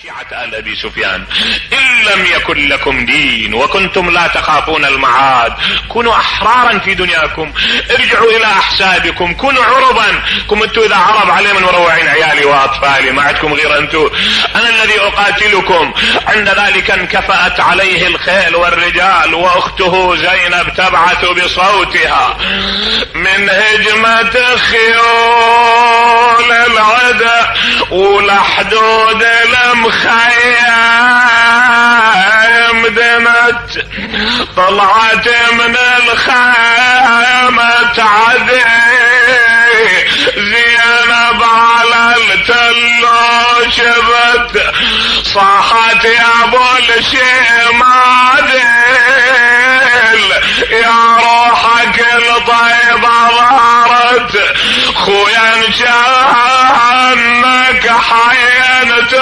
شيعة آل أبي سفيان: إن لم يكن لكم دين وكنتم لا تخافون المعاد كونوا أحرارا في دنياكم، ارجعوا إلى أحسابكم، كونوا عربا. كم أنتوا إذا عرب علي من مروعين عيالي وأطفالي، ما عندكم غير أنتوا، أنا الذي أقاتلكم. عند ذلك انكفأت عليه الخيل والرجال، وأخته زينب تبعث بصوتها من هجمة خيول العدا ولحدود المخيم دمت، طلعت من الخيمة عدي زينب على التل شبت، صاحت يا ابو الشمادل يا روحك الطيبة ظهرت، خويا ان شانك حينت